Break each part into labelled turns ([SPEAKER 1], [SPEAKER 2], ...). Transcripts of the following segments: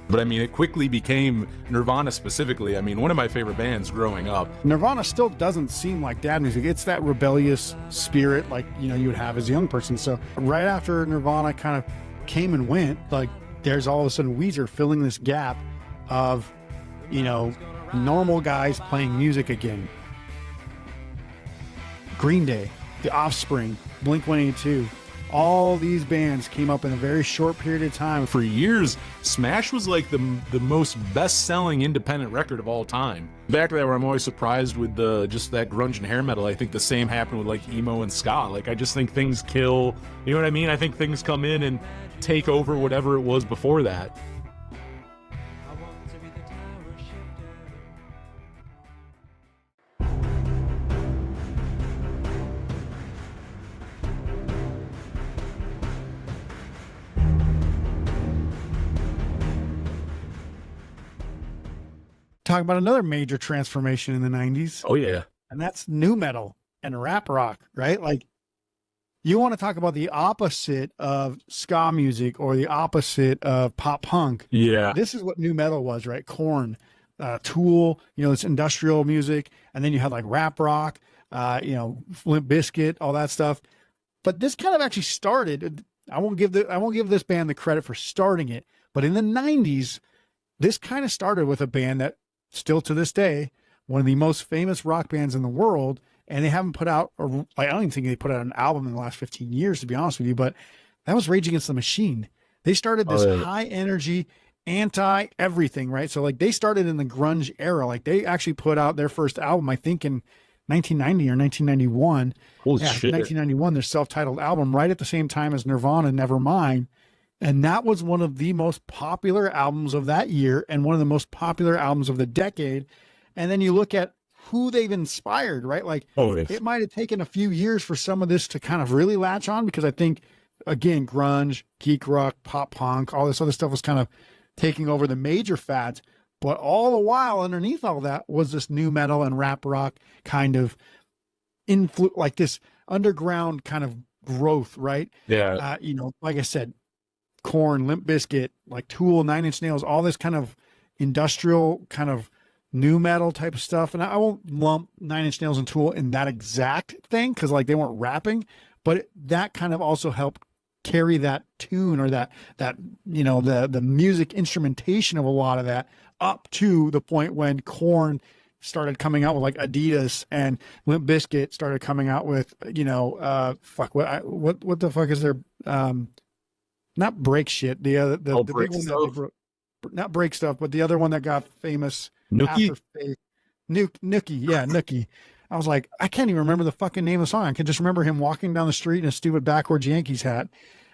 [SPEAKER 1] But I mean, it quickly became Nirvana specifically. I mean, one of my favorite bands growing up.
[SPEAKER 2] Nirvana still doesn't seem like dad music. It's that rebellious spirit like, you know, you would have as a young person. So right after Nirvana kind of came and went, like there's all of a sudden Weezer filling this gap of, you know, normal guys playing music again. Green Day, The Offspring, Blink-182, all these bands came up in a very short period of time.
[SPEAKER 1] For years, Smash was like the most best-selling independent record of all time. Back to that, where I'm always surprised with just that grunge and hair metal. I think the same happened with like emo and ska. Like I just think things kill. You know what I mean? I think things come in and take over whatever it was before that.
[SPEAKER 2] Talk about another major transformation in the 90s.
[SPEAKER 1] Oh yeah.
[SPEAKER 2] And that's NuMetal and rap rock, right? Like you want to talk about the opposite of ska music or the opposite of pop punk.
[SPEAKER 1] Yeah.
[SPEAKER 2] This is what NuMetal was, right? Korn, Tool, you know, it's industrial music. And then you had like rap rock, you know, Limp Bizkit, all that stuff. But this kind of actually started, I won't give this band the credit for starting it, but in the 90s, this kind of started with a band that still to this day, one of the most famous rock bands in the world, and they haven't put out, or I don't even think they put out an album in the last 15 years, to be honest with you, but that was Rage Against the Machine. They started this high energy, anti everything, right? So like they started in the grunge era. Like they actually put out their first album, I think in 1990 or 1991.
[SPEAKER 1] Holy shit.
[SPEAKER 2] 1991, their self-titled album, right at the same time as Nirvana, Nevermind. And that was one of the most popular albums of that year and one of the most popular albums of the decade. And then you look at who they've inspired, right? Like it might have taken a few years for some of this to kind of really latch on, because I think, again, grunge, geek rock, pop punk, all this other stuff was kind of taking over the major fads. But all the while underneath all that was this NuMetal and rap rock kind of like this underground kind of growth, right?
[SPEAKER 1] Yeah.
[SPEAKER 2] You know, like I said, Korn, Limp Bizkit, like Tool, Nine Inch Nails, all this kind of industrial kind of NuMetal type of stuff. And I won't lump Nine Inch Nails and Tool in that exact thing, because like they weren't rapping, but that kind of also helped carry that tune or that you know, the music instrumentation of a lot of that up to the point when Korn started coming out with like Adidas, and Limp Bizkit started coming out with, you know, what the fuck is their not break shit. The big one that they broke, not break stuff, but the other one that got famous.
[SPEAKER 1] Nookie?
[SPEAKER 2] Nookie. Yeah, Nookie. I was like, I can't even remember the fucking name of the song. I can just remember him walking down the street in a stupid backwards Yankees hat.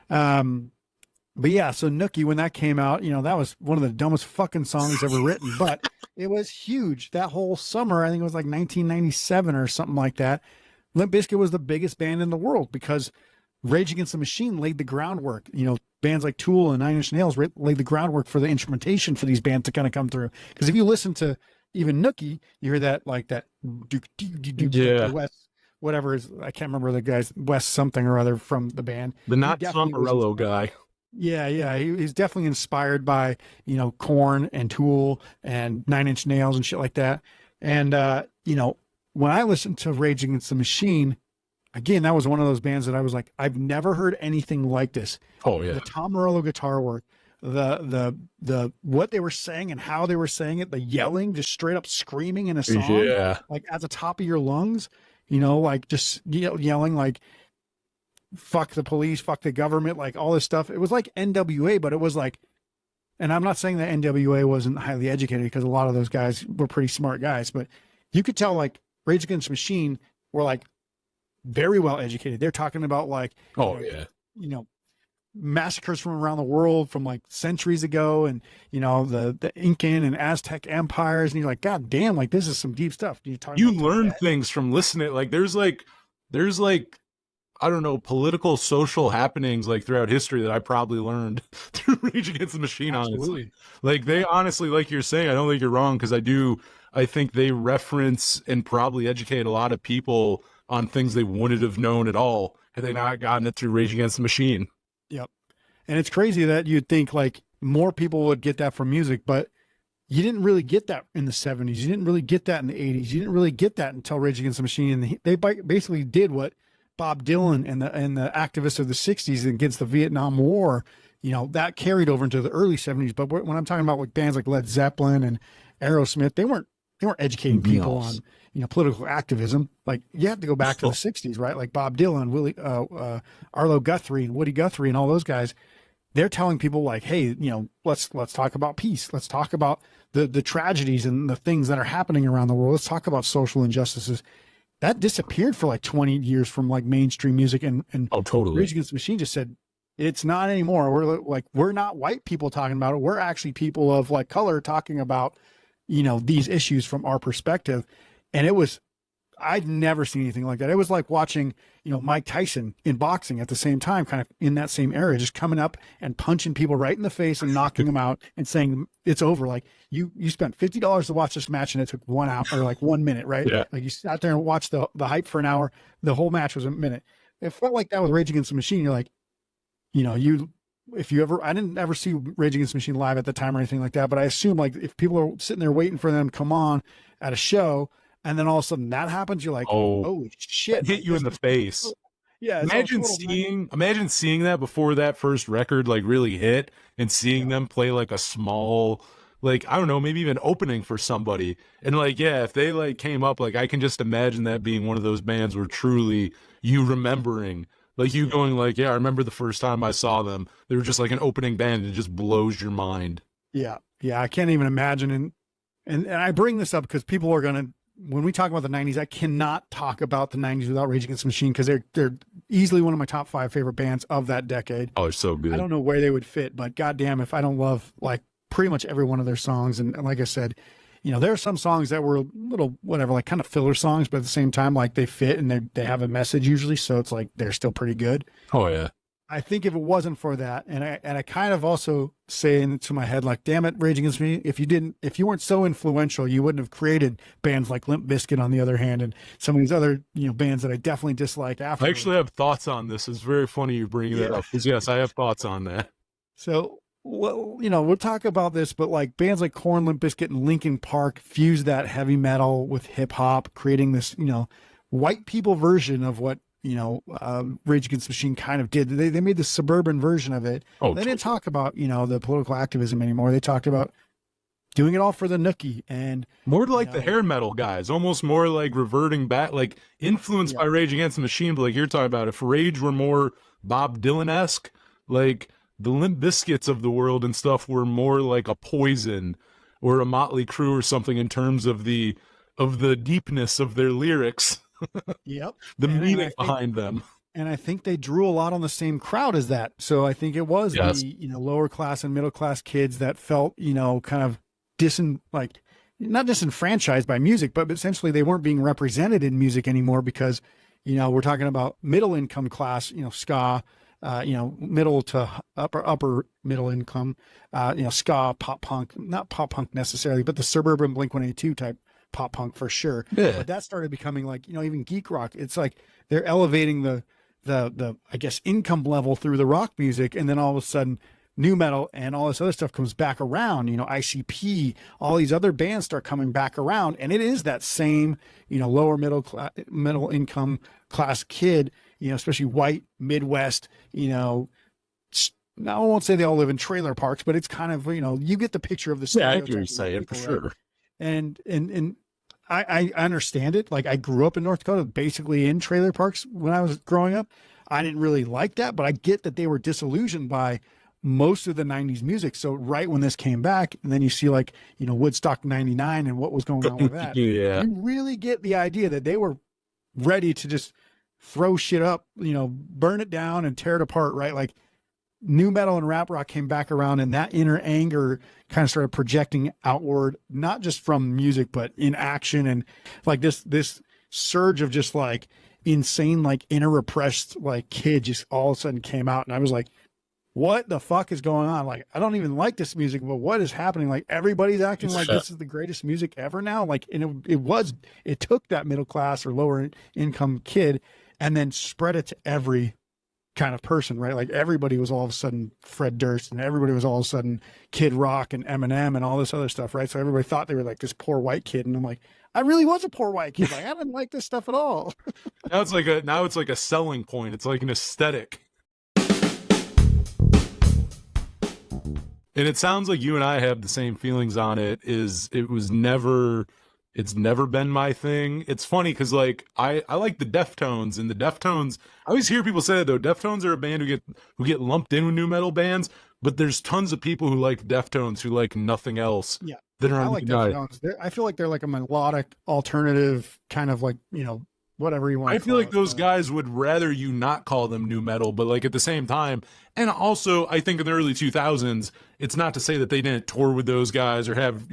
[SPEAKER 2] But yeah, so Nookie, when that came out, you know, that was one of the dumbest fucking songs ever written, but it was huge. That whole summer, I think it was like 1997 or something like that. Limp Bizkit was the biggest band in the world because Rage Against the Machine laid the groundwork. You know, bands like Tool and Nine Inch Nails laid the groundwork for the instrumentation for these bands to kind of come through. Because if you listen to even Nookie, you hear that like that, West, whatever is, I can't remember the guy's West something or other from the band.
[SPEAKER 1] The not Tom Morello guy.
[SPEAKER 2] Yeah, he's definitely inspired by, you know, Korn and Tool and Nine Inch Nails and shit like that. And you know, when I listened to Rage Against the Machine, again, that was one of those bands that I was like, I've never heard anything like this.
[SPEAKER 1] Oh yeah.
[SPEAKER 2] The Tom Morello guitar work, the what they were saying and how they were saying it, the yelling, just straight up screaming in a song, like at the top of your lungs, you know, like just yelling like fuck the police, fuck the government, like all this stuff. It was like NWA, but it was like, and I'm not saying that NWA wasn't highly educated, because a lot of those guys were pretty smart guys, but you could tell like Rage Against the Machine were like very well educated. They're talking about like, you know, massacres from around the world from like centuries ago, and you know, the Incan and Aztec empires, and you're like, God damn, like this is some deep stuff.
[SPEAKER 1] You learn things from listening. Like there's like I don't know, political, social happenings like throughout history that I probably learned through Rage Against the Machine.
[SPEAKER 2] Absolutely.
[SPEAKER 1] Honestly, like they honestly, like you're saying, I don't think you're wrong, because I think they reference and probably educate a lot of people on things they wouldn't have known at all had they not gotten it through Rage Against the Machine.
[SPEAKER 2] Yep. And it's crazy that you'd think like more people would get that from music, but you didn't really get that in the 70s. You didn't really get that in the 80s. You didn't really get that until Rage Against the Machine. And they basically did what Bob Dylan and the activists of the 60s against the Vietnam War, that carried over into the early 70s. But when I'm talking about like bands like Led Zeppelin and Aerosmith, they weren't educating people on, political activism. Like you have to go back to the 60s, right? Like Bob Dylan, Arlo Guthrie and Woody Guthrie and all those guys. They're telling people like, hey, let's talk about peace. Let's talk about the tragedies and the things that are happening around the world. Let's talk about social injustices. That disappeared for like 20 years from like mainstream music. And
[SPEAKER 1] oh, totally.
[SPEAKER 2] Rage Against the Machine just said, it's not anymore. We're not white people talking about it. We're actually people of like color talking about, these issues from our perspective. And I'd never seen anything like that. It was like watching, Mike Tyson in boxing at the same time, kind of in that same area, just coming up and punching people right in the face and knocking them out and saying it's over. Like you spent $50 to watch this match and it took 1 hour or like 1 minute, right?
[SPEAKER 1] Yeah.
[SPEAKER 2] Like you sat there and watched the hype for an hour. The whole match was a minute. It felt like that with Rage Against the Machine. You're like, I didn't ever see Rage Against the Machine live at the time or anything like that, but I assume like if people are sitting there waiting for them to come on at a show, and then all of a sudden that happens, you're like, oh shit.
[SPEAKER 1] Hit you in the face.
[SPEAKER 2] Yeah.
[SPEAKER 1] Imagine seeing that before that first record like really hit and seeing them play like a small, like, I don't know, maybe even opening for somebody. And like, yeah, if they like came up, like I can just imagine that being one of those bands where truly you remembering, like you going like, yeah, I remember the first time I saw them. They were just like an opening band and it just blows your mind.
[SPEAKER 2] Yeah. Yeah. I can't even imagine. And I bring this up because people are going to, when we talk about the 90s, I cannot talk about the 90s without Rage Against the Machine because they're easily one of my top 5 favorite bands of that decade.
[SPEAKER 1] Oh, it's so good.
[SPEAKER 2] I don't know where they would fit, but goddamn, if I don't love like pretty much every one of their songs. And like I said, there are some songs that were a little whatever, like kind of filler songs, but at the same time, like they fit and they have a message usually. So it's like they're still pretty good.
[SPEAKER 1] Oh, yeah.
[SPEAKER 2] I think if it wasn't for that, and I kind of also say into my head, like, damn it, Rage Against Me, if you weren't so influential, you wouldn't have created bands like Limp Bizkit on the other hand, and some of these other, bands that I definitely disliked after.
[SPEAKER 1] I actually have thoughts on this. It's very funny you bring that up, because yes, I have thoughts on that.
[SPEAKER 2] So, well, we'll talk about this, but like bands like Korn, Limp Bizkit, and Linkin Park fuse that heavy metal with hip hop, creating this, white people version of what, Rage Against the Machine kind of did. They made the suburban version of it. Oh, they didn't talk about, the political activism anymore. They talked about doing it all for the nookie and
[SPEAKER 1] more like the hair metal guys, almost more like reverting back, like influenced by Rage Against the Machine. But like you're talking about, if Rage were more Bob Dylan-esque, like the Limp Bizkits of the world and stuff were more like a Poison or a Motley Crue or something in terms of the deepness of their lyrics.
[SPEAKER 2] Yep.
[SPEAKER 1] The meaning behind them.
[SPEAKER 2] And I think they drew a lot on the same crowd as that. So I think it was the, lower class and middle class kids that felt, kind of not disenfranchised by music, but essentially they weren't being represented in music anymore because, we're talking about middle income class, ska, middle to upper middle income, ska, pop punk, not pop punk necessarily, but the suburban Blink-182 type pop punk for sure. Yeah. But that started becoming like, even geek rock. It's like they're elevating the I guess income level through the rock music, and then all of a sudden NuMetal and all this other stuff comes back around, ICP, all these other bands start coming back around, and it is that same, lower middle income class kid, especially white Midwest, now I won't say they all live in trailer parks, but it's kind of, you get the picture of the
[SPEAKER 1] stereotype. Yeah, I hear you say it for sure. Right?
[SPEAKER 2] And I understand it. Like I grew up in North Dakota, basically in trailer parks when I was growing up. I didn't really like that, but I get that they were disillusioned by most of the 90s music. So right when this came back, and then you see like, Woodstock 99 and what was going on with that.
[SPEAKER 1] Yeah.
[SPEAKER 2] You really get the idea that they were ready to just throw shit up, burn it down and tear it apart, right? Like NuMetal and rap rock came back around, and that inner anger kind of started projecting outward, not just from music, but in action. And like this surge of just like insane, like inner repressed, like kid just all of a sudden came out. And I was like, what the fuck is going on? Like, I don't even like this music, but what is happening? Like everybody's acting like this is the greatest music ever now. Like, and it took that middle class or lower income kid and then spread it to every kind of person, right? Like everybody was all of a sudden Fred Durst, and everybody was all of a sudden Kid Rock and Eminem and all this other stuff, right? So everybody thought they were like this poor white kid, and I'm like, I really was a poor white kid. Like I didn't like this stuff at all.
[SPEAKER 1] Now it's like a selling point. It's like an aesthetic. And it sounds like you and I have the same feelings on it. It's never been my thing. It's funny because like I like the Deftones, and the Deftones, I always hear people say that though. Deftones are a band who get lumped in with nu metal bands, but there's tons of people who like Deftones who like nothing else.
[SPEAKER 2] Yeah.
[SPEAKER 1] That are
[SPEAKER 2] I like Deftones. I feel like they're like a melodic alternative kind of like, whatever you want.
[SPEAKER 1] I feel like those guys would rather you not call them nu metal, but like at the same time, and also I think in the early 2000s, it's not to say that they didn't tour with those guys or have,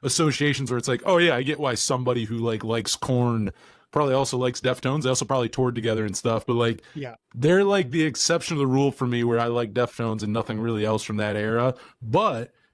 [SPEAKER 1] associations where it's like, oh yeah, I get why somebody who like likes Korn probably also likes Deftones. They also probably toured together and stuff, but like,
[SPEAKER 2] yeah,
[SPEAKER 1] they're like the exception of the rule for me where I like Deftones and nothing really else from that era.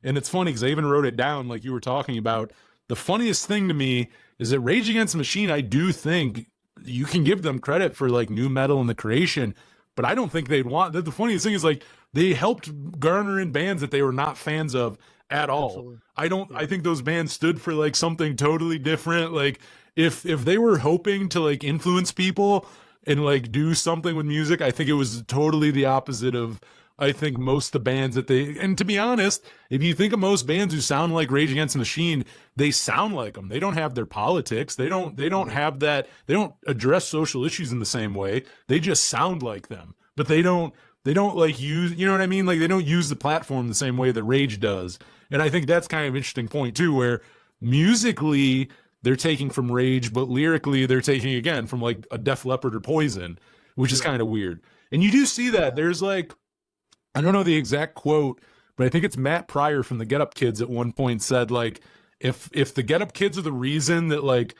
[SPEAKER 1] And it's funny because I even wrote it down like you were talking about. The funniest thing to me is that Rage Against the Machine, I do think you can give them credit for like nu metal and the creation, but I don't think they'd want that. The funniest thing is like they helped garner in bands that they were not fans of at all. Absolutely. I think those bands stood for like something totally different. Like if they were hoping to like influence people and like do something with music, I think it was totally the opposite of I think most of the bands that and to be honest, if you think of most bands who sound like Rage Against the Machine, they sound like them. They don't have their politics. They don't have that. They don't address social issues in the same way. They just sound like them, but they don't like use, you know what I mean? Like they don't use the platform the same way that Rage does. And I think that's kind of an interesting point too, where musically they're taking from Rage, but lyrically they're taking again from like a Def Leppard or Poison, which is kind of weird. And you do see that there's like, I don't know the exact quote, but I think it's Matt Pryor from the Get Up Kids at one point said like, if the Get Up Kids are the reason that like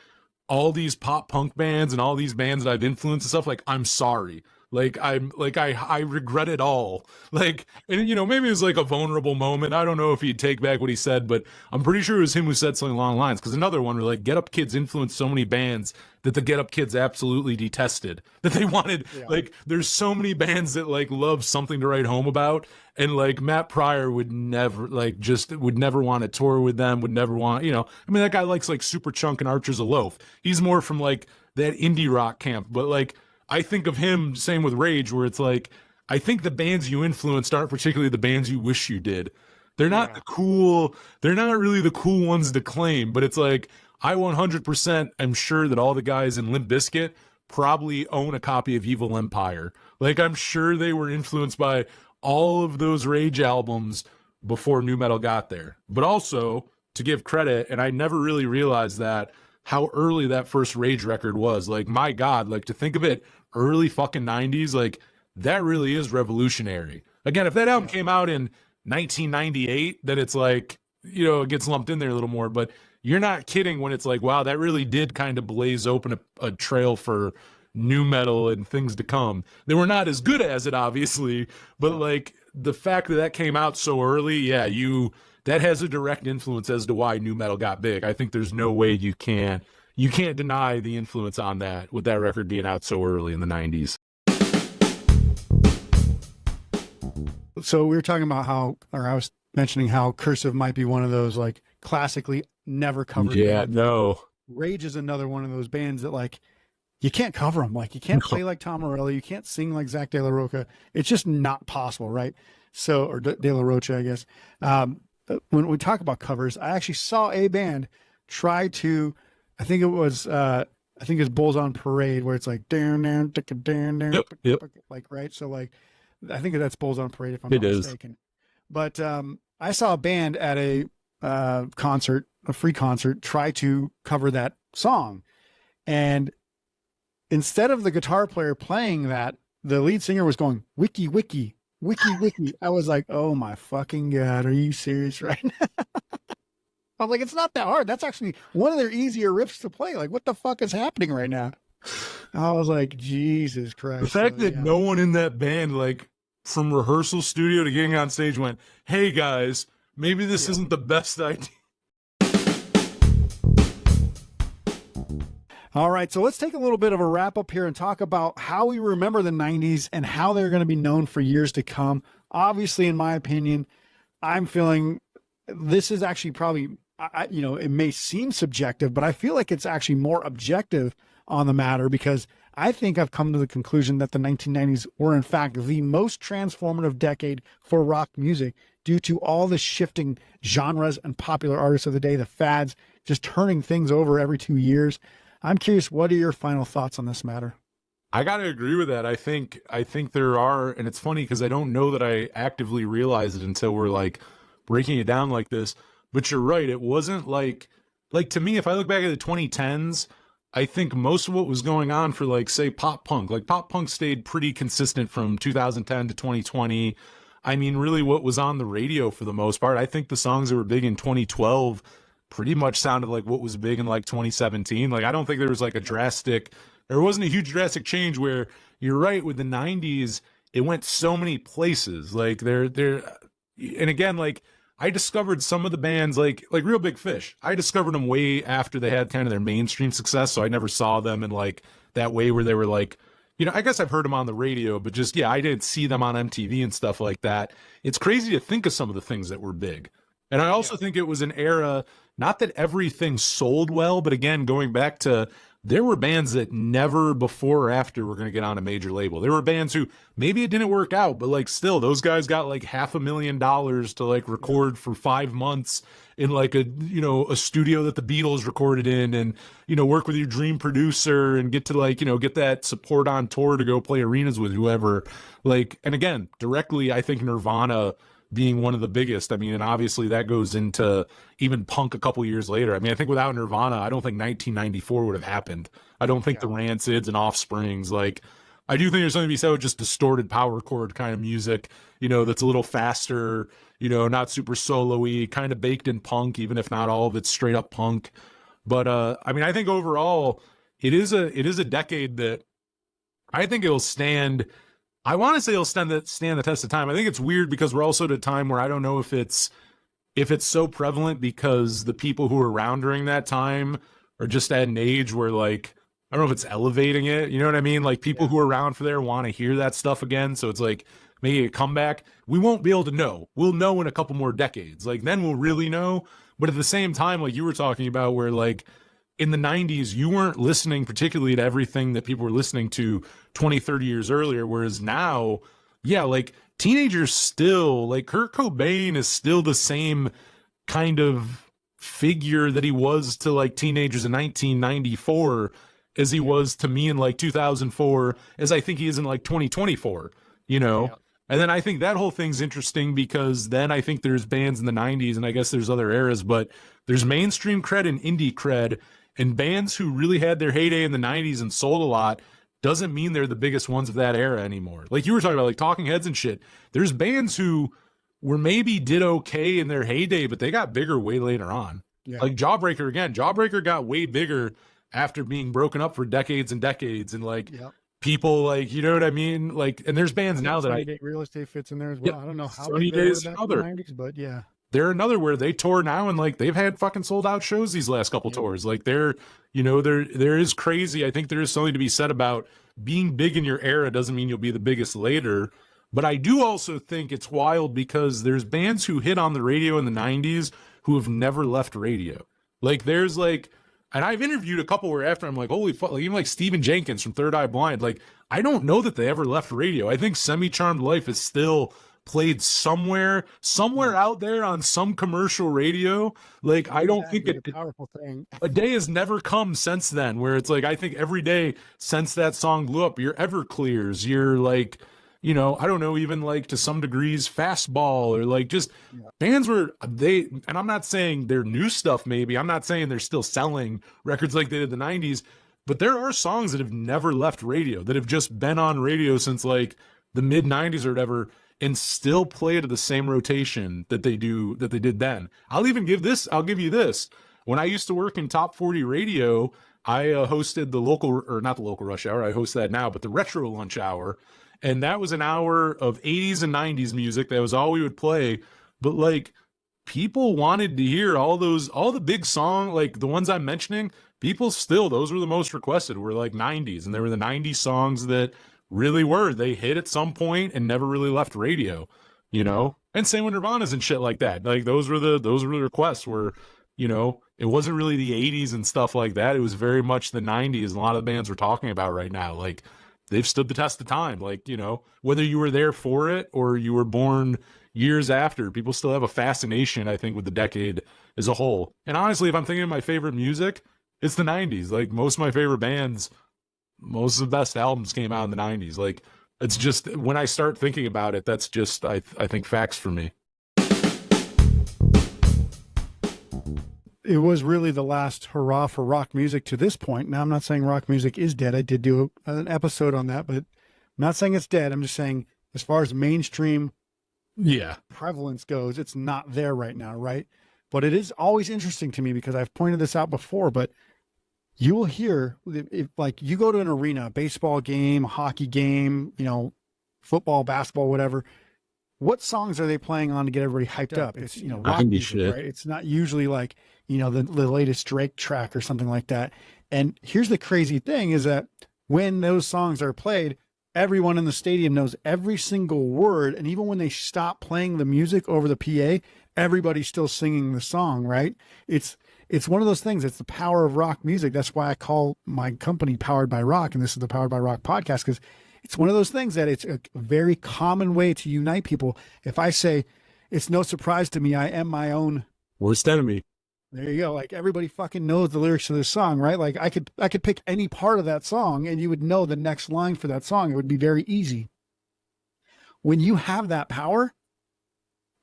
[SPEAKER 1] all these pop punk bands and all these bands that I've influenced and stuff, like I'm sorry. Like I regret it all. Like, and maybe it was like a vulnerable moment. I don't know if he'd take back what he said, but I'm pretty sure it was him who said something along the lines. Because another one where like Get Up Kids influenced so many bands that the Get Up Kids absolutely detested. That they wanted like there's so many bands that like love Something to Write Home About, and like Matt Pryor would never want to tour with them. Would never want I mean that guy likes like Superchunk and Archers of Loaf. He's more from like that indie rock camp, but like. I think of him, same with Rage, where it's like, I think the bands you influenced aren't particularly the bands you wish you did. They're not they're not really the cool ones to claim, but it's like, I 100% am sure that all the guys in Limp Bizkit probably own a copy of Evil Empire. Like, I'm sure they were influenced by all of those Rage albums before nu metal got there. But also, to give credit, and I never really realized that, how early that first Rage record was. Like, my God, like to think of it early fucking 90s, like that really is revolutionary. Again, if that album came out in 1998, then it's like, it gets lumped in there a little more, but you're not kidding when it's like, wow, that really did kind of blaze open a trail for nu metal and things to come. They were not as good as it, obviously, but like the fact that came out so early, that has a direct influence as to why nu metal got big. I think there's no way you can't deny the influence on that with that record being out so early in the 90s.
[SPEAKER 2] So we were talking about I was mentioning how Cursive might be one of those like classically never covered bands. No. Rage is another one of those bands that like you can't cover them. Like you can't play like Tom Morello. You can't sing like Zach De La Rocha. It's just not possible, right? So, or De La Rocha, I guess. When we talk about covers, I actually saw a band try to, I think it's Bulls on Parade, where it's like down, yep. Like, right. So like, I think that's Bulls on Parade if I'm not mistaken. But I saw a band at a concert, a free concert, try to cover that song, and instead of the guitar player playing that, the lead singer was going wiki wiki. Wiki wiki. I was like, oh my fucking God, are you serious right now? I'm like, it's not that hard. That's actually one of their easier riffs to play. Like, what the fuck is happening right now? I was like, Jesus Christ.
[SPEAKER 1] The fact that no one in that band, like from rehearsal studio to getting on stage, went, hey guys, maybe this isn't the best idea.
[SPEAKER 2] All right, so let's take a little bit of a wrap up here and talk about how we remember the 90s and how they're going to be known for years to come. Obviously, in my opinion, I'm feeling this is actually probably, it may seem subjective, but I feel like it's actually more objective on the matter, because I think I've come to the conclusion that the 1990s were in fact the most transformative decade for rock music, due to all the shifting genres and popular artists of the day, the fads, just turning things over every 2 years. I'm curious, what are your final thoughts on this matter?
[SPEAKER 1] I got to agree with that. I think there are, and it's funny because I don't know that I actively realize it until we're like breaking it down like this, but you're right. It wasn't like to me, if I look back at the 2010s, I think most of what was going on for like, say, pop punk stayed pretty consistent from 2010 to 2020. I mean, really what was on the radio for the most part, I think the songs that were big in 2012 pretty much sounded like what was big in like 2017. Like, I don't think there was like there wasn't a huge drastic change, where you're right with the 90s, it went so many places. Like and again, like I discovered some of the bands like Real Big Fish. I discovered them way after they had kind of their mainstream success. So I never saw them in like that way where they were like, I guess I've heard them on the radio, but just, I didn't see them on MTV and stuff like that. It's crazy to think of some of the things that were big. And I also think it was an era, not that everything sold well, but again, going back to, there were bands that never before or after were going to get on a major label. There were bands who maybe it didn't work out, but like still, those guys got like $500,000 to like record for 5 months in like a studio that the Beatles recorded in, and work with your dream producer and get to like get that support on tour to go play arenas with whoever. Like, and again, directly, I think Nirvana being one of the biggest. I mean, and obviously that goes into even punk a couple years later. I mean, I think without Nirvana, I don't think 1994 would have happened. I don't think the Rancids and Offsprings, like, I do think there's something to be said with just distorted power chord kind of music, that's a little faster, not super solo-y, kind of baked in punk, even if not all of it's straight up punk. But I mean, I think overall it is a decade that I think it'll stand. I want to say it'll stand the test of time. I think it's weird because we're also at a time where I don't know if it's so prevalent because the people who were around during that time are just at an age where, like, I don't know if it's elevating it. You know what I mean? Like, people who are around for there want to hear that stuff again. So it's like maybe a comeback. We won't be able to know. We'll know in a couple more decades. Like, then we'll really know. But at the same time, like you were talking about, where like in the 90s, you weren't listening particularly to everything that people were listening to 20, 30 years earlier. Whereas now, like teenagers still, like Kurt Cobain is still the same kind of figure that he was to like teenagers in 1994 as he was to me in like 2004, as I think he is in like 2024, And then I think that whole thing's interesting because then I think there's bands in the 90s, and I guess there's other eras, but there's mainstream cred and indie cred. And bands who really had their heyday in the 90s and sold a lot doesn't mean they're the biggest ones of that era anymore. Like you were talking about, like Talking Heads and shit. There's bands who were maybe did okay in their heyday, but they got bigger way later on. Yeah. Like Jawbreaker again. Jawbreaker got way bigger after being broken up for decades and decades. And like people, like, you know what I mean? Like, and there's bands now that
[SPEAKER 2] Real Estate fits in there as well. I don't know how
[SPEAKER 1] Sunny Days in the
[SPEAKER 2] 90s, but yeah.
[SPEAKER 1] They're another where they tour now, and like they've had fucking sold out shows these last couple tours. Like there is crazy. I think there is something to be said about being big in your era doesn't mean you'll be the biggest later. But I do also think it's wild because there's bands who hit on the radio in the 90s who have never left radio. Like there's like, and I've interviewed a couple where after I'm like, holy fuck, like even like Steven Jenkins from Third Eye Blind. Like I don't know that they ever left radio. I think Semi-Charmed Life is still played somewhere out there on some commercial radio. Like I don't think
[SPEAKER 2] a powerful thing.
[SPEAKER 1] A day has never come since then where it's like I think every day since that song blew up, your Everclears, your like, I don't know, even like to some degrees Fastball, or like just bands where they, and I'm not saying their new stuff maybe, I'm not saying they're still selling records like they did in the 90s, but there are songs that have never left radio, that have just been on radio since like the mid 90s or whatever, and still play it at the same rotation that they did then. I'll give you this. When I used to work in Top 40 radio, I hosted not the local rush hour, I host that now, but the retro lunch hour. And that was an hour of 80s and 90s music. That was all we would play. But like people wanted to hear all the big songs, like the ones I'm mentioning, people still, those were the most requested, were like 90s. And they were the 90s songs that really were. They hit at some point and never really left radio, you know? And same with Nirvana's and shit like that. Like those were the requests where, you know, it wasn't really the 80s and stuff like that. It was very much the 90s. And a lot of the bands we're talking about right now, like they've stood the test of time. Like, you know, whether you were there for it or you were born years after, people still have a fascination, I think, with the decade as a whole. And honestly, if I'm thinking of my favorite music, it's the 90s. Like most of my favorite bands, most of the best albums came out in the 90s. Like it's just, when I start thinking about it, that's just, I think, facts for me.
[SPEAKER 2] It was really the last hurrah for rock music to this point. Now, I'm not saying rock music is dead. I did do an episode on that, but I'm not saying it's dead. I'm just saying as far as mainstream prevalence goes, it's not there right now, right? But it is always interesting to me because I've pointed this out before, but you will hear, if like you go to an arena, a baseball game, a hockey game, you know, football, basketball, whatever, what songs are they playing on to get everybody hyped up? It's, you know, rock music, right? It's not usually like, you know, the latest Drake track or something like that. And here's the crazy thing is that when those songs are played, everyone in the stadium knows every single word. And even when they stop playing the music over the PA, everybody's still singing the song, right? It's one of those things. It's the power of rock music. That's why I call my company Powered by Rock. And this is the Powered by Rock podcast, because it's one of those things that it's a very common way to unite people. If I say, it's no surprise to me, I am my own
[SPEAKER 1] worst enemy.
[SPEAKER 2] There you go. Like everybody fucking knows the lyrics of this song, right? Like I could pick any part of that song and you would know the next line for that song. It would be very easy. When you have that power,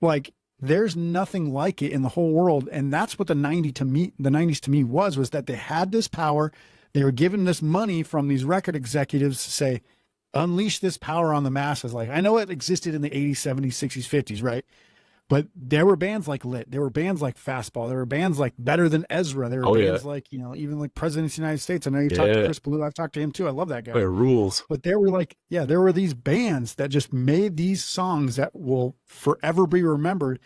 [SPEAKER 2] like there's nothing like it in the whole world. And that's what the 90s to me was that they had this power. They were given this money from these record executives to say, unleash this power on the masses. Like I know it existed in the 80s, 70s, 60s, 50s, right? But there were bands like Lit. There were bands like Fastball. There were bands like Better Than Ezra. There were bands like, you know, even like President of the United States. I know you talked to Chris Ballou. I've talked to him too. I love that guy.
[SPEAKER 1] It rules.
[SPEAKER 2] But there were like, there were these bands that just made these songs that will forever be remembered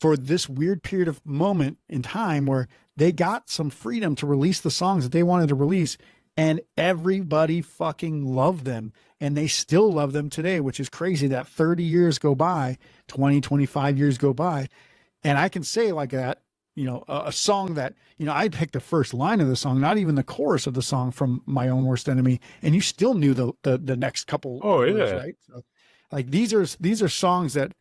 [SPEAKER 2] for this weird period of moment in time where they got some freedom to release the songs that they wanted to release. And everybody fucking loved them. And they still love them today, which is crazy that 30 years go by, 20, 25 years go by. And I can say like that, you know, a song that, you know, I picked the first line of the song, not even the chorus of the song from My Own Worst Enemy. And you still knew the next couple. Words, right? So, like these are songs that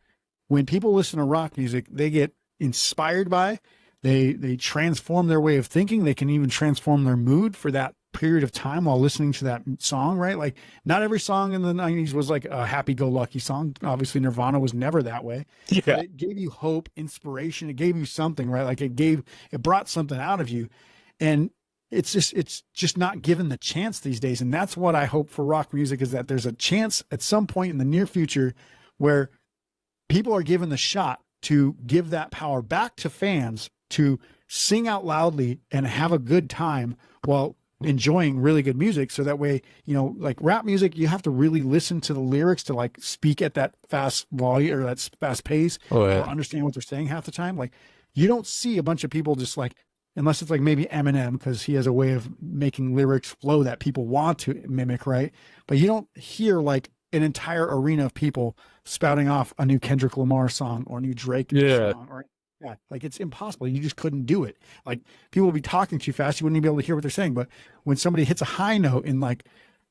[SPEAKER 2] when people listen to rock music, they get inspired by, they transform their way of thinking. They can even transform their mood for that period of time while listening to that song, right? Like not every song in the 90s was like a happy-go-lucky song. Obviously Nirvana was never that way. But it gave you hope, inspiration. It gave you something, right? Like it brought something out of you. And it's just not given the chance these days. And that's what I hope for rock music, is that there's a chance at some point in the near future where people are given the shot to give that power back to fans to sing out loudly and have a good time while enjoying really good music. So that way, you know, like rap music, you have to really listen to the lyrics to like speak at that fast volume or that fast pace or understand what they're saying half the time. Like you don't see a bunch of people just like, unless it's like maybe Eminem, because he has a way of making lyrics flow that people want to mimic, right? But you don't hear like an entire arena of people spouting off a new Kendrick Lamar song or a new Drake song or like it's impossible. You just couldn't do it. Like people will be talking too fast. You wouldn't even be able to hear what they're saying. But when somebody hits a high note in like,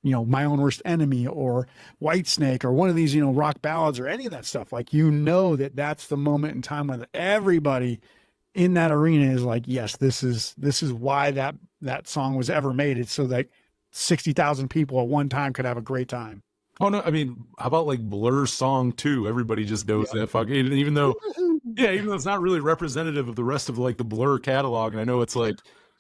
[SPEAKER 2] you know, My Own Worst Enemy or Whitesnake or one of these, you know, rock ballads or any of that stuff, like, you know, that's the moment in time when everybody in that arena is like, yes, this is why that song was ever made. It's so that 60,000 people at one time could have a great time.
[SPEAKER 1] Oh no, I mean, how about like Blur's song too? Everybody just knows that fucking, even though it's not really representative of the rest of like the Blur catalog. And I know it's like,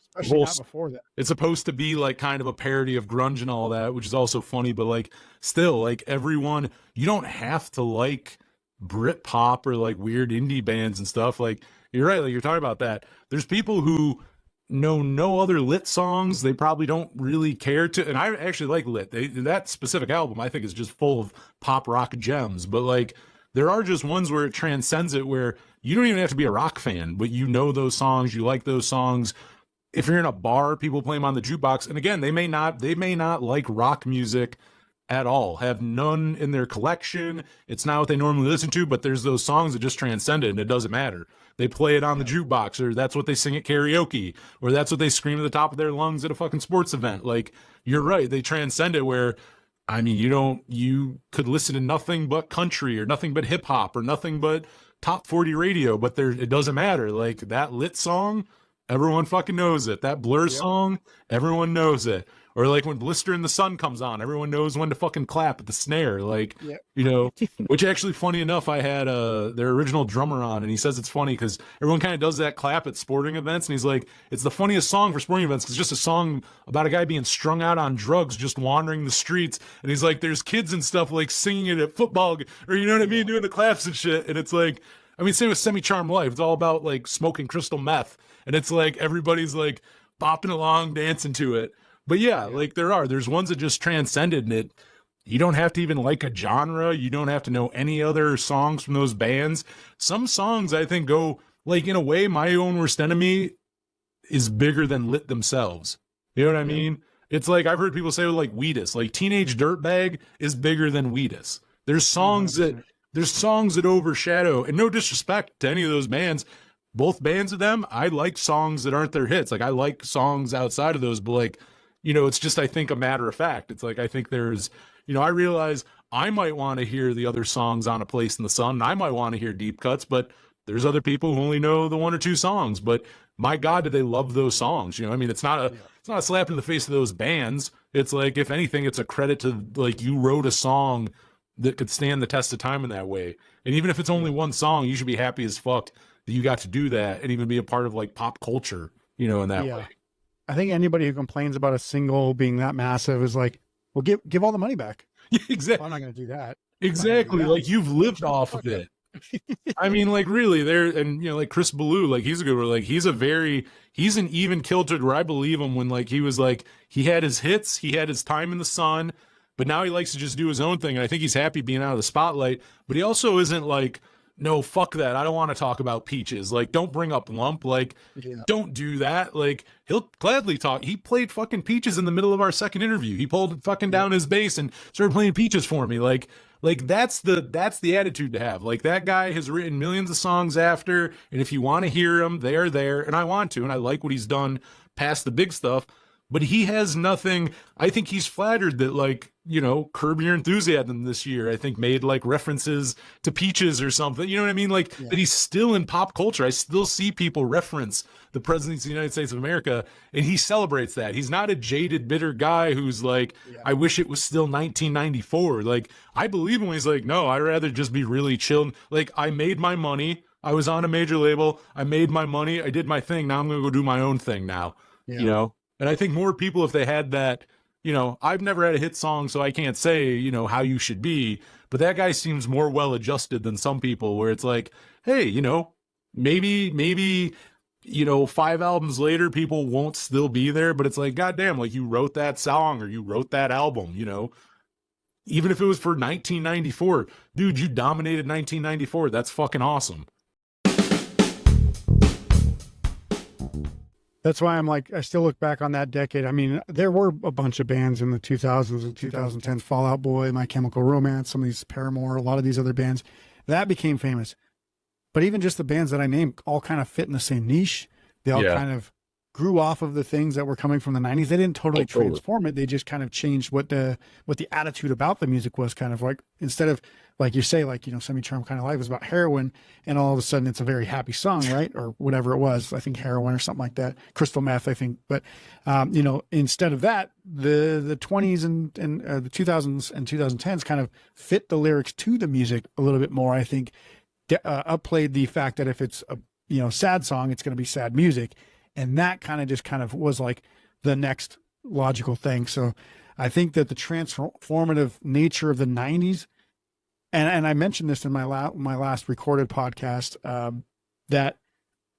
[SPEAKER 2] especially not before that.
[SPEAKER 1] It's supposed to be like kind of a parody of grunge and all that, which is also funny, but like still, like everyone, you don't have to like Britpop or like weird indie bands and stuff. Like you're right, like you're talking about that. There's people who know no other Lit songs. They probably don't really care to, and I actually like Lit. That specific album I think is just full of pop rock gems, but like there are just ones where it transcends it, where you don't even have to be a rock fan, but you know those songs, you like those songs. if you're in a bar, people play them on the jukebox. And again, they may not like rock music at all, have none in their collection. It's not what they normally listen to, but there's those songs that just transcend it and it doesn't matter. They play it on the jukebox, or that's what they sing at karaoke, or that's what they scream at the top of their lungs at a fucking sports event. Like, you're right, they transcend it where, I mean, you could listen to nothing but country or nothing but hip hop or nothing but top 40 radio, but it doesn't matter. Like, that Lit song, everyone fucking knows it. That Blur song, everyone knows it. Or like when Blister in the Sun comes on, everyone knows when to fucking clap at the snare. Like, you know, which actually, funny enough, I had their original drummer on, and he says it's funny because everyone kind of does that clap at sporting events. And he's like, it's the funniest song for sporting events because it's just a song about a guy being strung out on drugs, just wandering the streets. And he's like, there's kids and stuff like singing it at football, or you know what I mean, doing the claps and shit. And it's like, I mean, same with Semi-Charmed Life. It's all about like smoking crystal meth. And it's like everybody's like bopping along, dancing to it. But yeah, like there's ones that just transcended, and it, you don't have to even like a genre. You don't have to know any other songs from those bands. Some songs I think go, like, in a way, My Own Worst Enemy is bigger than Lit themselves. You know what I mean? It's like, I've heard people say like Wheatus, like Teenage Dirtbag is bigger than Wheatus. There's songs that overshadow, and no disrespect to any of those bands. Both bands of them, I like songs that aren't their hits. Like, I like songs outside of those, but like, you know, it's just, I think, a matter of fact. It's like, I think there's, you know, I realize I might want to hear the other songs on A Place in the Sun, and I might want to hear deep cuts, but there's other people who only know the one or two songs. But my God, do they love those songs? You know, I mean, it's not a slap in the face of those bands. It's like, if anything, it's a credit to, like, you wrote a song that could stand the test of time in that way. And even if it's only one song, you should be happy as fuck that you got to do that and even be a part of like pop culture, you know, in that way.
[SPEAKER 2] I think anybody who complains about a single being that massive is like, well, give all the money back.
[SPEAKER 1] Exactly.
[SPEAKER 2] Well, I'm not going to do that.
[SPEAKER 1] Exactly. Like, you've lived off of it. I mean, like, really, and you know, like Chris Ballou, like, he's a good one. Like, he's an even kilter where I believe him when, like, he was like, he had his hits, he had his time in the sun, but now he likes to just do his own thing. And I think he's happy being out of the spotlight, but he also isn't like, no, fuck that, I don't want to talk about Peaches. Like, don't bring up Lump. Like, don't do that. Like, he'll gladly talk. He played fucking Peaches in the middle of our second interview. He pulled fucking down his bass and started playing Peaches for me. Like that's the attitude to have. Like, that guy has written millions of songs after, and if you want to hear him, they're there. And I want to, and I like what he's done past the big stuff. But he has nothing. I think he's flattered that, like, you know, Curb Your Enthusiasm this year, I think, made like references to Peaches or something. You know what I mean? Like, that he's still in pop culture. I still see people reference the President of the United States of America, and he celebrates that. He's not a jaded, bitter guy who's like, I wish it was still 1994. Like, I believe him when he's like, no, I'd rather just be really chill. Like, I made my money. I was on a major label. I made my money. I did my thing. Now I'm going to go do my own thing now, you know? And I think more people, if they had that, you know, I've never had a hit song, so I can't say, you know, how you should be, but that guy seems more well-adjusted than some people where it's like, hey, you know, maybe, you know, 5 albums later, people won't still be there, but it's like, goddamn, like, you wrote that song or you wrote that album, you know, even if it was for 1994, dude, you dominated 1994. That's fucking awesome.
[SPEAKER 2] That's why I'm like, I still look back on that decade. I mean, there were a bunch of bands in the 2000s and 2010s, Fall Out Boy, My Chemical Romance, some of these Paramore, a lot of these other bands that became famous. But even just the bands that I named all kind of fit in the same niche. They all kind of grew off of the things that were coming from the 90s. They didn't totally transform it. They just kind of changed what the attitude about the music was. Kind of like, instead of, like you say, like, you know, Semi-Charmed Kind of Life was about heroin, and all of a sudden it's a very happy song, right? Or whatever it was. I think heroin or something like that. Crystal meth, I think. But, you know, instead of that, the 20s and the 2000s and 2010s kind of fit the lyrics to the music a little bit more. I think upplayed the fact that if it's a, you know, sad song, it's going to be sad music. And that kind of was like the next logical thing. So I think that the transformative nature of the 90s, and I mentioned this in my last recorded podcast, that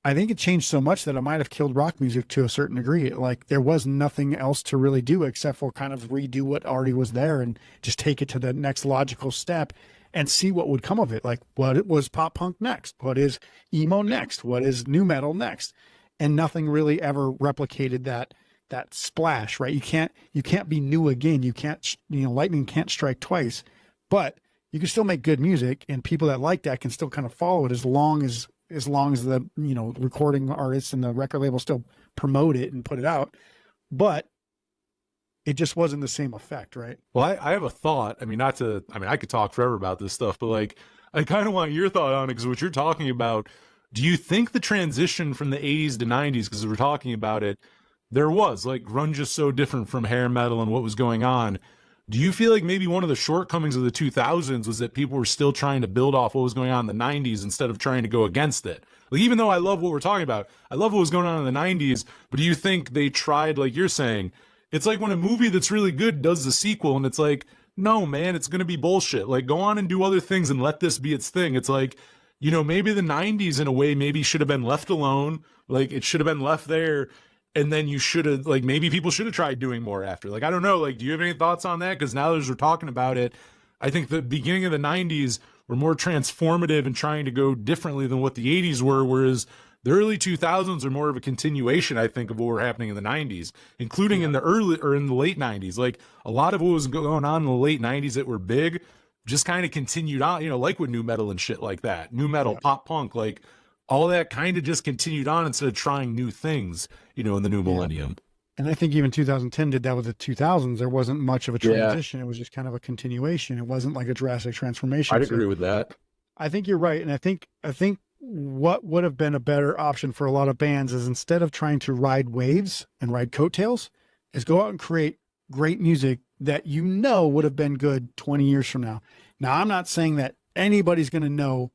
[SPEAKER 2] I think it changed so much that it might have killed rock music to a certain degree. Like, there was nothing else to really do except for kind of redo what already was there and just take it to the next logical step and see what would come of it. Like, what was pop punk next? What is emo next? What is NuMetal next? and nothing really ever replicated that splash, right? You can't be new again. You can't, lightning can't strike twice, but you can still make good music, and people that like that can still kind of follow it as long as the, recording artists and the record label still promote it and put it out. But it just wasn't the same effect, right?
[SPEAKER 1] Well, I have a thought. I could talk forever about this stuff, but like, I kind of want your thought on it, because what you're talking about, do you think the transition from the 80s to 90s, because we're talking about it, there was, like, grunge is so different from hair metal and what was going on. Do you feel like maybe one of the shortcomings of the 2000s was that people were still trying to build off what was going on in the 90s instead of trying to go against it? Like, even though I love what we're talking about, I love what was going on in the 90s, but do you think they tried, like you're saying, it's like when a movie that's really good does the sequel and it's like, no, man, it's going to be bullshit. Like, go on and do other things and let this be its thing. It's like, maybe the 90s in a way maybe should have been left alone. Like, it should have been left there. And then you should have, like, maybe people should have tried doing more after. Like, I don't know. Like, do you have any thoughts on that? Because now as we're talking about it, I think the beginning of the 90s were more transformative and trying to go differently than what the 80s were, whereas the early 2000s are more of a continuation, I think, of what were happening in the 90s, including in the late 90s. Like, a lot of what was going on in the late 90s that were big just kind of continued on, like with NuMetal and shit like that. NuMetal, pop punk, like, all that kind of just continued on instead of trying new things, in the new millennium.
[SPEAKER 2] And I think even 2010 did that with the 2000s. There wasn't much of a transition. It was just kind of a continuation. It wasn't like a drastic transformation.
[SPEAKER 1] I'd agree with that.
[SPEAKER 2] I think you're right. And I think what would have been a better option for a lot of bands is, instead of trying to ride waves and ride coattails, is go out and create great music that would have been good 20 years from now. Now, I'm not saying that anybody's going to know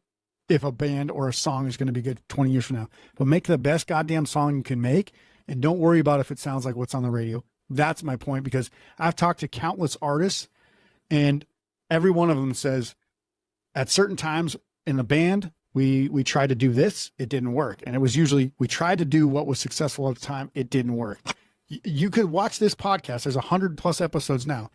[SPEAKER 2] if a band or a song is going to be good 20 years from now, but make the best goddamn song you can make, and don't worry about if it sounds like what's on the radio. That's my point, because I've talked to countless artists, and every one of them says at certain times in the band, we tried to do this, it didn't work. And it was usually, we tried to do what was successful at the time, it didn't work. You could watch this podcast. There's 100+ episodes now.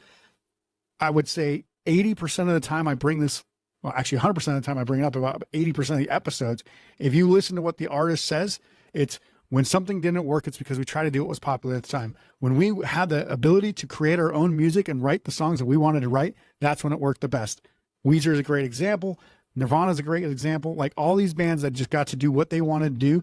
[SPEAKER 2] I would say 80% of the time I bring this, well, actually 100% of the time I bring it up, about 80% of the episodes. If you listen to what the artist says, it's when something didn't work, it's because we tried to do what was popular at the time. When we had the ability to create our own music and write the songs that we wanted to write, that's when it worked the best. Weezer is a great example. Nirvana is a great example. Like, all these bands that just got to do what they wanted to do.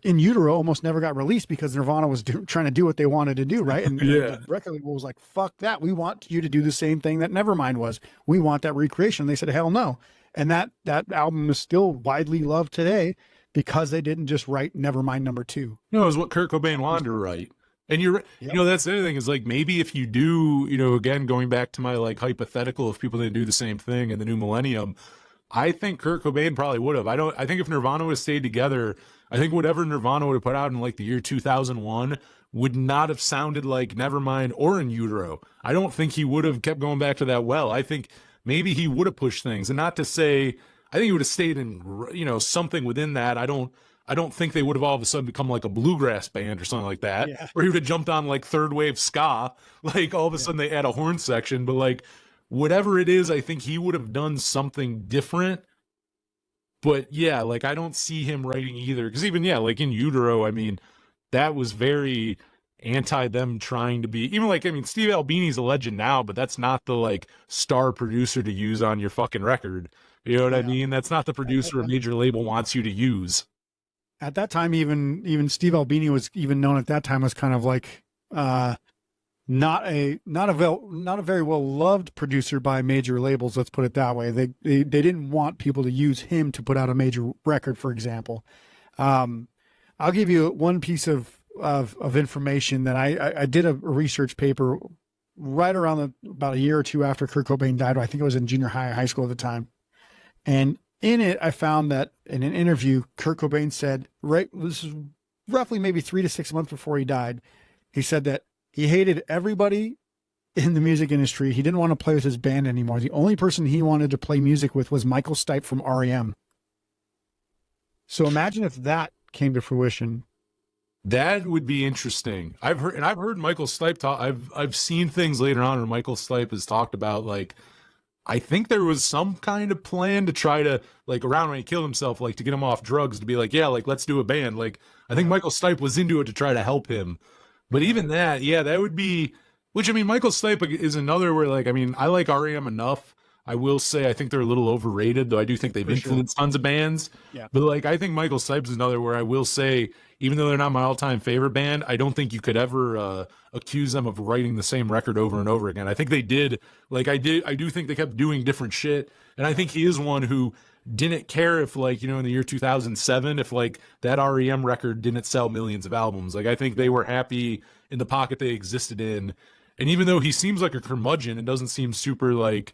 [SPEAKER 2] In Utero almost never got released because Nirvana was trying to do what they wanted to do, right? And the record label was like, fuck that. We want you to do the same thing that Nevermind was. We want that recreation. And they said, hell no. And that album is still widely loved today because they didn't just write Nevermind #2.
[SPEAKER 1] No, it was what Kurt Cobain wanted to write. And that's the other thing is, like, maybe if you do, again, going back to my, like, hypothetical, if people didn't do the same thing in the new millennium, I think Kurt Cobain probably would have. I think if Nirvana would have stayed together, I think whatever Nirvana would have put out in, like, the year 2001 would not have sounded like Nevermind or In Utero. I don't think he would have kept going back to that well. I think maybe he would have pushed things. And not to say, I think he would have stayed in, something within that. I don't think they would have all of a sudden become like a bluegrass band or something like that. Yeah. Or he would have jumped on, like, third wave ska. Like, all of a sudden they add a horn section. But, like, whatever it is, I think he would have done something different. But yeah, like, I don't see him writing either. Because even, like In Utero, I mean, that was very anti them trying to be, even like, I mean, Steve Albini's a legend now, but that's not the, like, star producer to use on your fucking record. You know what I mean? That's not the producer a major label wants you to use.
[SPEAKER 2] At that time, even Steve Albini was even known at that time as kind of like not a very well loved producer by major labels. Let's put it that way. They didn't want people to use him to put out a major record, for example. I'll give you one piece of information that I did a research paper right around about a year or two after Kurt Cobain died. I think it was in junior high school at the time, and in it, I found that in an interview, Kurt Cobain said, this is roughly maybe 3 to 6 months before he died, he said that he hated everybody in the music industry. He didn't want to play with his band anymore. The only person he wanted to play music with was Michael Stipe from REM. So imagine if that came to fruition.
[SPEAKER 1] That would be interesting. I've heard Michael Stipe talk. I've seen things later on where Michael Stipe has talked about, like, I think there was some kind of plan to try to, like, around when he killed himself, like, to get him off drugs, to be like, yeah, like, let's do a band. Like, I think Michael Stipe was into it to try to help him. But even that, yeah, that would be, which, I mean, Michael Stipe is another where, like, I mean, I like REM enough. I will say I think they're a little overrated, though I do think they've influenced tons of bands.
[SPEAKER 2] Yeah.
[SPEAKER 1] But, like, I think Michael Stipe is another where I will say, even though they're not my all-time favorite band, I don't think you could ever accuse them of writing the same record over and over again. I think they did. Like, I do think they kept doing different shit. And I think he is one who didn't care if, like, you know, in the year 2007, if, like, that REM record didn't sell millions of albums. Like, I think they were happy in the pocket they existed in. And even though he seems like a curmudgeon and doesn't seem super, like,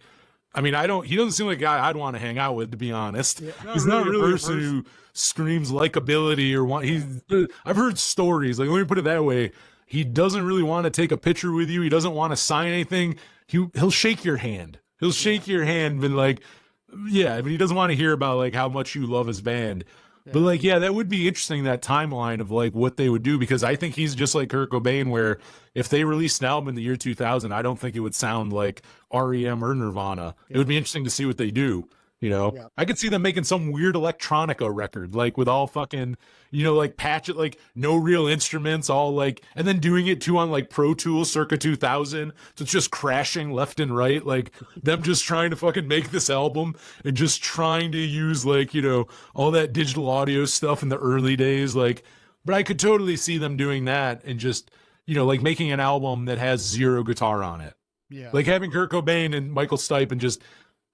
[SPEAKER 1] I mean, he doesn't seem like a guy I'd want to hang out with, to be honest. Yeah, he's not really a person who screams likability or I've heard stories, like, let me put it that way. He doesn't really want to take a picture with you. He doesn't want to sign anything. He'll shake your hand. He'll shake your hand, but, like, yeah, but he doesn't want to hear about, like, how much you love his band. But, like, yeah, that would be interesting, that timeline of, like, what they would do, because I think he's just like Kurt Cobain, where if they released an album in the year 2000, I don't think it would sound like REM or Nirvana. It would be interesting to see what they do, you know? I could see them making some weird electronica record, like, with all fucking, you know, like, patch it, like, no real instruments, all, like, and then doing it, too, on, like, Pro Tools circa 2000, so it's just crashing left and right, like, them just trying to fucking make this album and just trying to use, like, you know, all that digital audio stuff in the early days, like, but I could totally see them doing that and just, you know, like, making an album that has zero guitar on it. Yeah. Like having Kurt Cobain and Michael Stipe and just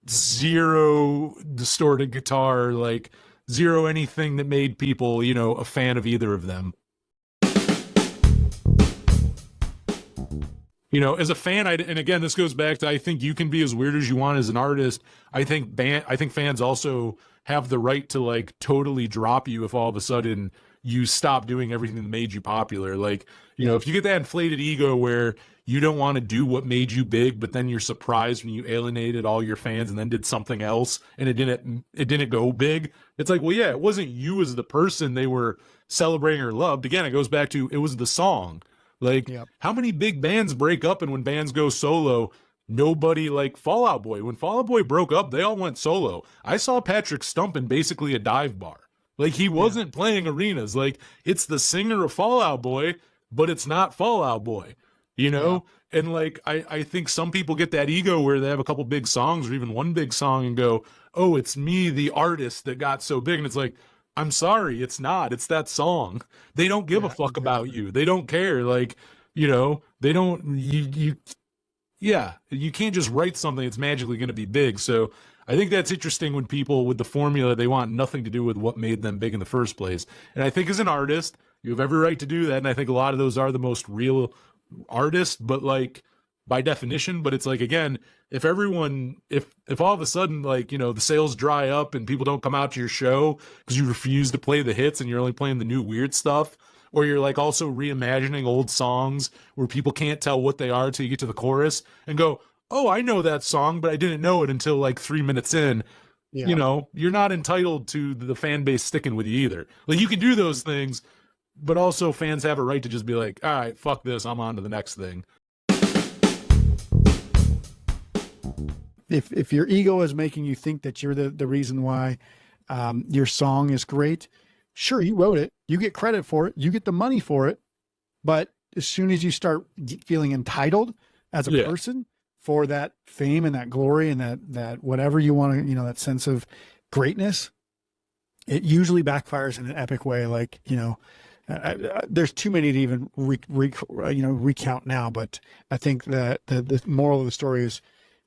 [SPEAKER 1] zero distorted guitar, like, zero anything that made people, you know, a fan of either of them. You know, as a fan, and again, this goes back to, I think you can be as weird as you want as an artist. I think fans also have the right to, like, totally drop you if all of a sudden you stop doing everything that made you popular. Like, you know, if you get that inflated ego where you don't want to do what made you big, but then you're surprised when you alienated all your fans and then did something else and it didn't go big. It's like, well, yeah, it wasn't you as the person they were celebrating or loved. Again, it goes back to, it was the song. Like, how many big bands break up, and when bands go solo, nobody, like Fall Out Boy. When Fall Out Boy broke up, they all went solo. I saw Patrick Stump in basically a dive bar. Like, he wasn't playing arenas. Like, it's the singer of Fall Out Boy, but it's not Fall Out Boy, you know? Yeah. And, like, I think some people get that ego where they have a couple big songs or even one big song and go, oh, it's me, the artist, that got so big. And it's like, I'm sorry, it's not. It's that song. They don't give a fuck about you. They don't care. Like, you know, they don't, you can't just write something that's magically going to be big. So I think that's interesting when people with the formula, they want nothing to do with what made them big in the first place. And I think as an artist, you have every right to do that. And I think a lot of those are the most real artists, but, like, by definition. But it's like, again, if all of a sudden, like, you know, the sales dry up and people don't come out to your show because you refuse to play the hits and you're only playing the new weird stuff, or you're, like, also reimagining old songs where people can't tell what they are until you get to the chorus and go, oh, I know that song, but I didn't know it until, like, 3 minutes in. You know, you're not entitled to the fan base sticking with you either. Like, you can do those things, but also fans have a right to just be like, all right, fuck this, I'm on to the next thing.
[SPEAKER 2] If your ego is making you think that you're the reason why your song is great, sure, you wrote it, you get credit for it, you get the money for it, but as soon as you start feeling entitled as a person for that fame and that glory and that whatever you want to, you know, that sense of greatness, it usually backfires in an epic way. Like, you know, there's too many to even recount now, but I think that the moral of the story is,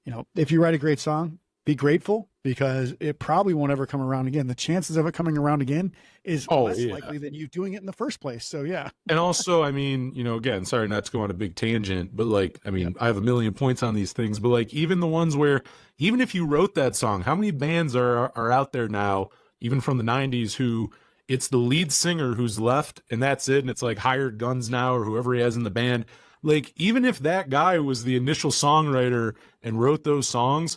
[SPEAKER 2] you know, if you write a great song, be grateful, because it probably won't ever come around again. The chances of it coming around again is less likely than you doing it in the first place. So, yeah.
[SPEAKER 1] And also, I mean, you know, again, sorry not to go on a big tangent, but, like, I mean, I have a million points on these things, but, like, even the ones where, even if you wrote that song, how many bands are out there now, even from the 90s, who it's the lead singer who's left and that's it, and it's like hired guns now or whoever he has in the band. Like, even if that guy was the initial songwriter and wrote those songs,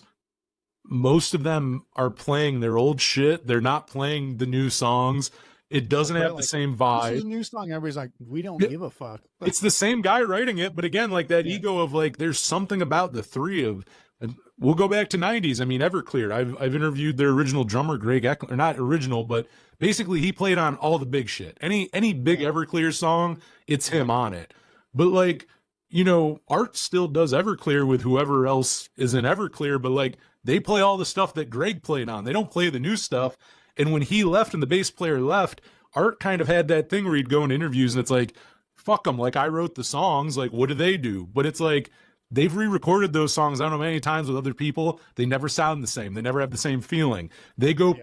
[SPEAKER 1] most of them are playing their old shit. They're not playing the new songs. It doesn't have the same vibe.
[SPEAKER 2] This is a new song. Everybody's like, we don't give a fuck.
[SPEAKER 1] It's the same guy writing it, but again, like, that ego of, like, there's something about the three of, and we'll go back to 90s. I mean, Everclear. I've interviewed their original drummer, Greg Eklund, or not original, but basically he played on all the big shit. Any big Everclear song, it's him on it. But like, you know, Art still does Everclear with whoever else is in Everclear, but like they play all the stuff that Greg played on. They don't play the new stuff. And when he left and the bass player left, Art kind of had that thing where he'd go in interviews and it's like, fuck them. Like, I wrote the songs. Like, what do they do? But it's like, they've re-recorded those songs, I don't know, many times with other people. They never sound the same. They never have the same feeling. They go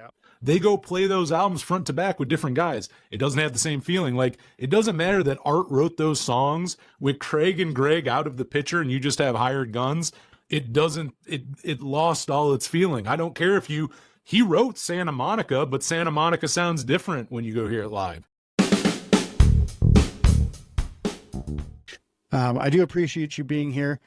[SPEAKER 1] play those albums front to back with different guys. It doesn't have the same feeling. Like, it doesn't matter that Art wrote those songs with Craig and Greg out of the picture and you just have hired guns. It lost all its feeling. I don't care if he wrote Santa Monica, but Santa Monica sounds different when you go hear it live.
[SPEAKER 2] I do appreciate you being here.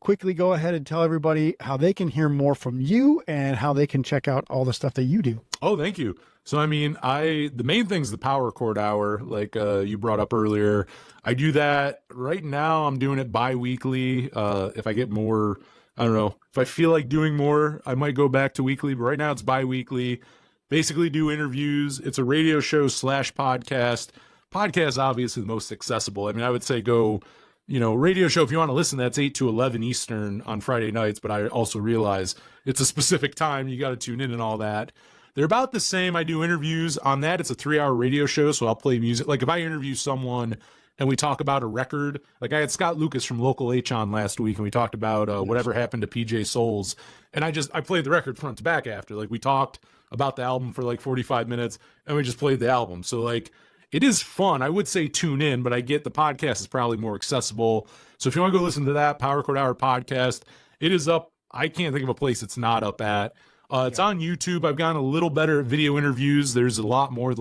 [SPEAKER 2] Quickly go ahead and tell everybody how they can hear more from you and how they can check out all the stuff that you do.
[SPEAKER 1] Oh, thank you. So, I mean, the main thing is the Power Chord Hour, like you brought up earlier. I do that right now. I'm doing it bi-weekly. If I get more, I don't know, if I feel like doing more, I might go back to weekly, but right now it's bi-weekly. Basically do interviews. It's a radio show / podcast. Podcast, obviously the most accessible. I mean, I would say go, you know, radio show, if you want to listen, that's 8 to 11 Eastern on Friday nights, but I also realize it's a specific time. You got to tune in and all that. They're about the same. I do interviews on that. It's a 3-hour radio show, so I'll play music. Like if I interview someone and we talk about a record, like I had Scott Lucas from Local H on last week, and we talked about whatever happened to PJ Souls. And I played the record front to back after. Like we talked about the album for like 45 minutes, and we just played the album. So like, it is fun. I would say tune in, but I get the podcast is probably more accessible. So if you want to go listen to that Power Chord Hour podcast, it is up. I can't think of a place it's not up at. It's on YouTube. I've gotten a little better at video interviews. There's a lot more.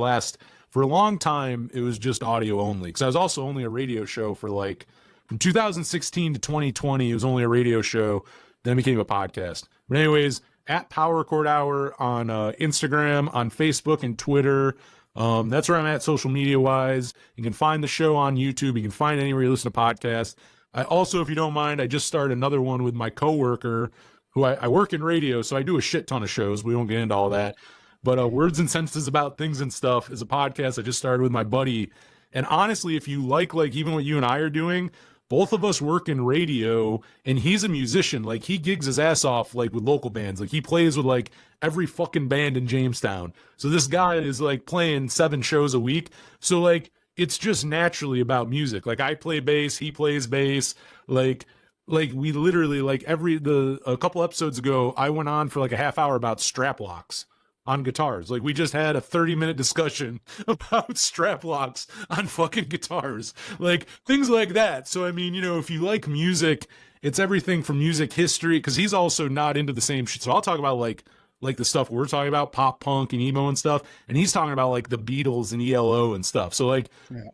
[SPEAKER 1] For a long time, it was just audio only, because I was also only a radio show for like from 2016 to 2020. It was only a radio show. Then it became a podcast. But anyways, at Power Chord Hour on Instagram, on Facebook and Twitter. That's where I'm at social media wise. You can find the show on YouTube. You can find anywhere you listen to podcasts. I also, if you don't mind, I just started another one with my coworker who I work in radio. So I do a shit ton of shows. We won't get into all that, but Words and Sentences About Things and Stuff is a podcast I just started with my buddy. And honestly, if you like even what you and I are doing, both of us work in radio, and he's a musician. Like he gigs his ass off, like with local bands. Like he plays with like every fucking band in Jamestown. So this guy is like playing 7 shows a week. So like, it's just naturally about music. Like I play bass, he plays bass. Like we literally a couple episodes ago, I went on for like a half hour about strap locks on guitars. Like we just had a 30-minute discussion about strap locks on fucking guitars, like things like that. So I mean, you know, if you like music, it's everything from music history, because he's also not into the same shit. So I'll talk about like the stuff we're talking about, pop punk and emo and stuff, and he's talking about like the Beatles and ELO and stuff. So like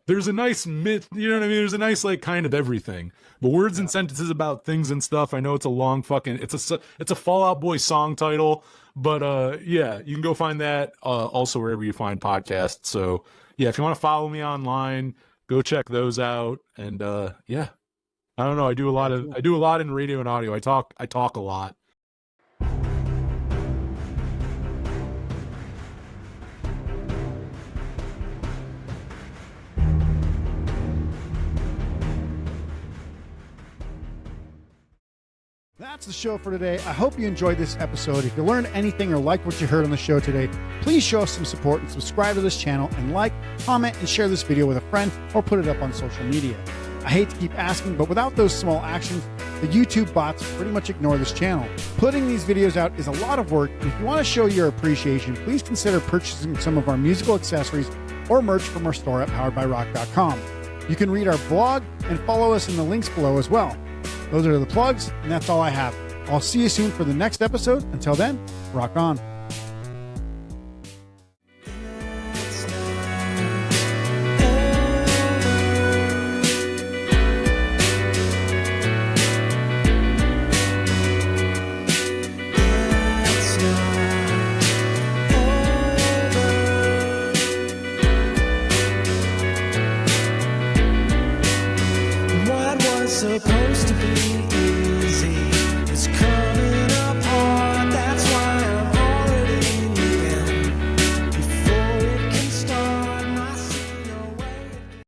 [SPEAKER 1] there's a nice myth, you know what I mean? There's a nice like kind of everything. But Words and Sentences About Things and Stuff, I know it's a long fucking, it's a Fall Out Boy song title. But yeah, you can go find that also wherever you find podcasts. So yeah, if you want to follow me online, go check those out. And yeah, I don't know. I do a lot in radio and audio. I talk a lot.
[SPEAKER 2] That's the show for today. I hope you enjoyed this episode. If you learned anything or liked what you heard on the show today, please show us some support and subscribe to this channel, and like, comment, and share this video with a friend or put it up on social media. I hate to keep asking, but without those small actions, the YouTube bots pretty much ignore this channel. Putting these videos out is a lot of work, and if you want to show your appreciation, please consider purchasing some of our musical accessories or merch from our store at poweredbyrock.com. You can read our blog and follow us in the links below as well. Those are the plugs, and that's all I have. I'll see you soon for the next episode. Until then, rock on.
[SPEAKER 3] Supposed to